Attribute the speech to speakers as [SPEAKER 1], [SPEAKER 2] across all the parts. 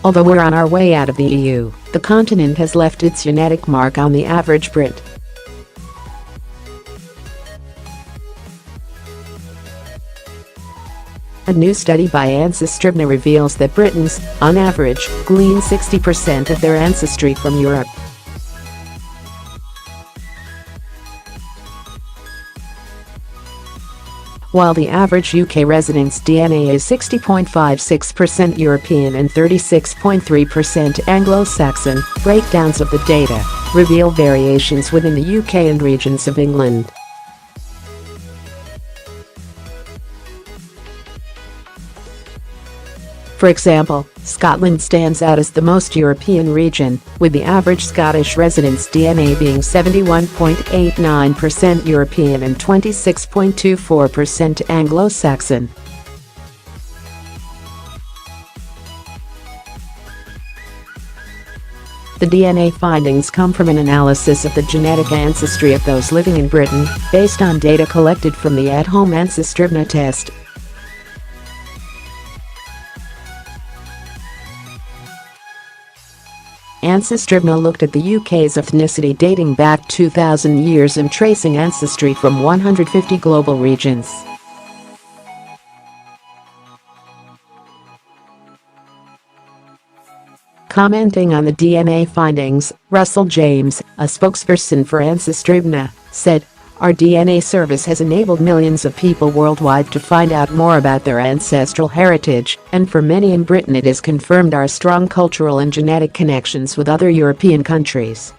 [SPEAKER 1] Although we're on our way out of the EU, the continent has left its genetic mark on the average Brit. A new study by Ancestry.DNA reveals that Britons, on average, glean 60% of their ancestry from Europe. While the average UK resident's DNA is 60.56% European and 36.3% Anglo-Saxon, breakdowns of the data reveal variations within the UK and regions of England. For example, Scotland stands out as the most European region, with the average Scottish resident's DNA being 71.89% European and 26.24% Anglo-Saxon. The DNA findings come from an analysis of the genetic ancestry of those living in Britain, based on data collected from the at-home Ancestry.DNA test. Ancestry.DNA looked at the UK's ethnicity dating back 2,000 years and tracing ancestry from 150 global regions. Commenting on the DNA findings, Russell James, a spokesperson for Ancestry.DNA, said, "Our DNA service has enabled millions of people worldwide to find out more about their ancestral heritage, and for many in Britain it has confirmed our strong cultural and genetic connections with other European countries."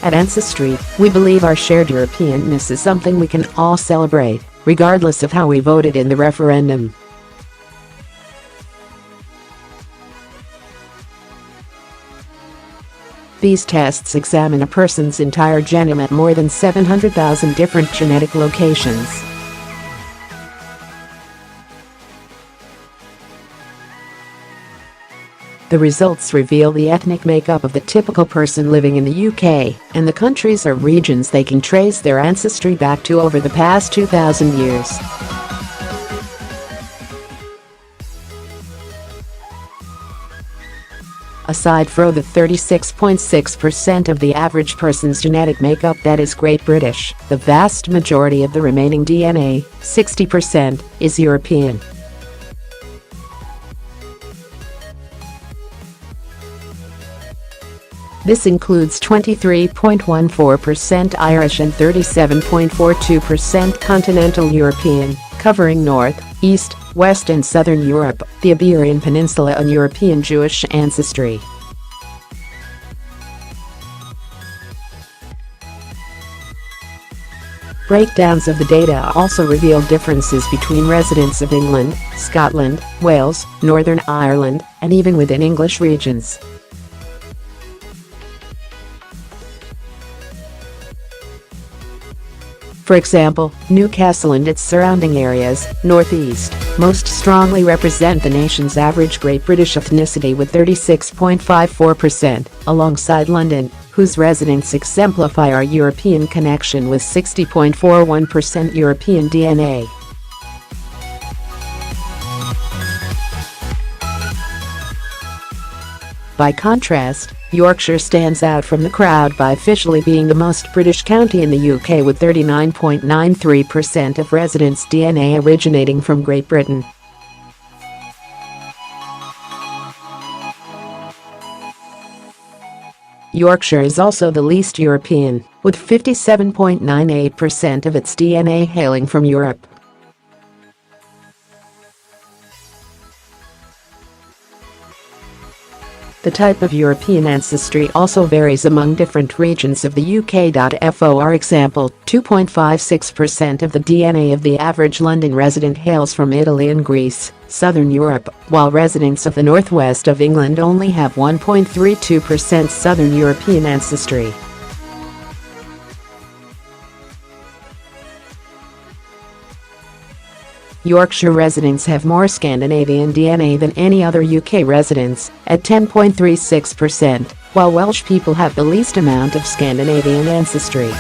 [SPEAKER 1] At Ancestry, we believe our shared Europeanness is something we can all celebrate, regardless of how we voted in the referendum. These tests examine a person's entire genome at more than 700,000 different genetic locations. The results reveal the ethnic makeup of the typical person living in the UK, and the countries or regions they can trace their ancestry back to over the past 2,000 years. Aside from the 36.6% of the average person's genetic makeup that is Great British, the vast majority of the remaining DNA, 60%, is European. This includes 23.14% Irish and 37.42% Continental European, covering North, East, West and Southern Europe, the Iberian Peninsula and European Jewish ancestry. Breakdowns of the data also reveal differences between residents of England, Scotland, Wales, Northern Ireland, and even within English regions. For example, Newcastle and its surrounding areas, northeast, most strongly represent the nation's average Great British ethnicity with 36.54%, alongside London, whose residents exemplify our European connection with 60.41% European DNA. By contrast, Yorkshire stands out from the crowd by officially being the most British county in the UK with 39.93% of residents' DNA originating from Great Britain. Yorkshire is also the least European, with 57.98% of its DNA hailing from Europe. The type of European ancestry also varies among different regions of the UK.For example, 2.56% of the DNA of the average London resident hails from Italy and Greece, Southern Europe, while residents of the northwest of England only have 1.32% Southern European ancestry. Yorkshire residents have more Scandinavian DNA than any other UK residents, at 10.36%, while Welsh people have the least amount of Scandinavian ancestry.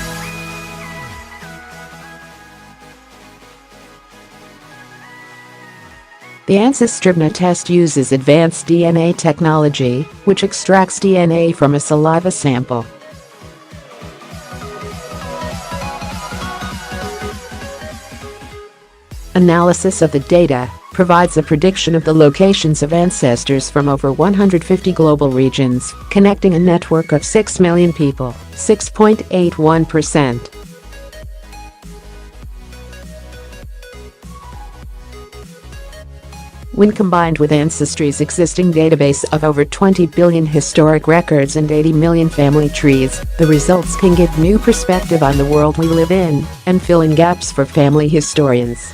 [SPEAKER 1] The Ancestry.DNA test uses advanced DNA technology, which extracts DNA from a saliva sample. Analysis of the data provides a prediction of the locations of ancestors from over 150 global regions, connecting a network of 6 million people, 6.81%. When combined with Ancestry's existing database of over 20 billion historic records and 80 million family trees, the results can give new perspective on the world we live in and fill in gaps for family historians.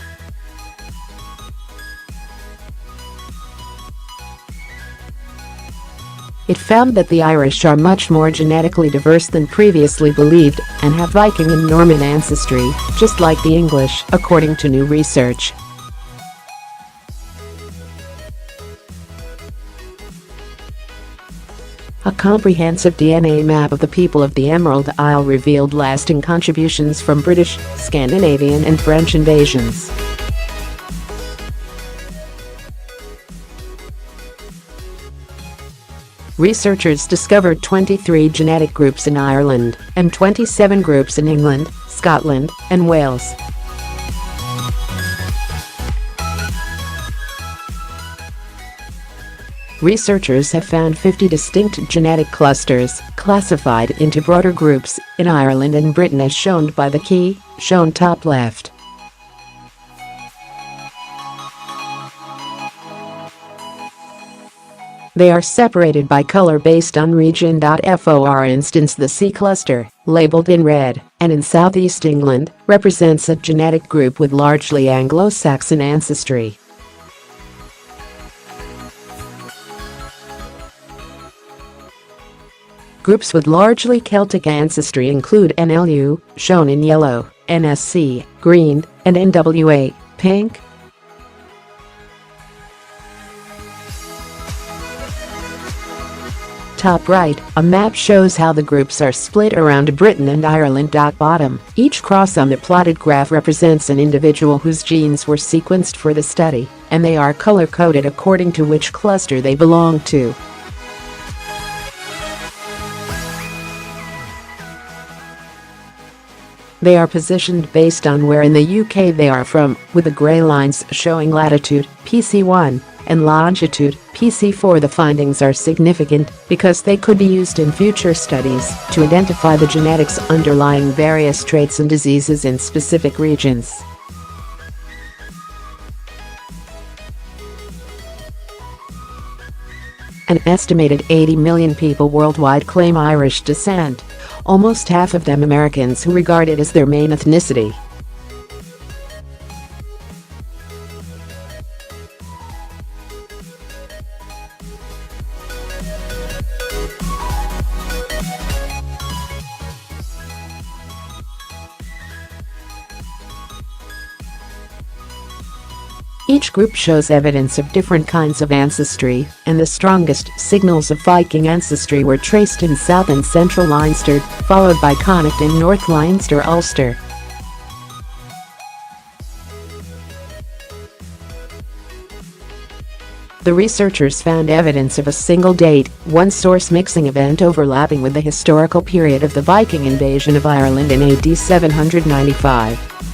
[SPEAKER 1] It found that the Irish are much more genetically diverse than previously believed and have Viking and Norman ancestry, just like the English, according to new research. A comprehensive DNA map of the people of the Emerald Isle revealed lasting contributions from British, Scandinavian and French invasions. Researchers discovered 23 genetic groups in Ireland and 27 groups in England, Scotland, and Wales. Researchers have found 50 distinct genetic clusters, classified into broader groups, in Ireland and Britain as shown by the key, shown top left. They are separated by color based on region.For. Instance, the C cluster, labeled in red, and in southeast England, represents a genetic group with largely Anglo-Saxon ancestry. Groups with largely Celtic ancestry include NLU, shown in yellow, NSC, green, and NWA, pink. Top right, a map shows how the groups are split around Britain and Ireland. Bottom, each cross on the plotted graph represents an individual whose genes were sequenced for the study, and they are color-coded according to which cluster they belong to. They are positioned based on where in the UK they are from, with the grey lines showing latitude, PC1, and longitude, PC4. The findings are significant because they could be used in future studies to identify the genetics underlying various traits and diseases in specific regions. An estimated 80 million people worldwide claim Irish descent, almost half of them Americans who regard it as their main ethnicity. Each group shows evidence of different kinds of ancestry, and the strongest signals of Viking ancestry were traced in South and Central Leinster, followed by Connacht in North Leinster, Ulster. The researchers found evidence of a single date, one source mixing event overlapping with the historical period of the Viking invasion of Ireland in AD 795.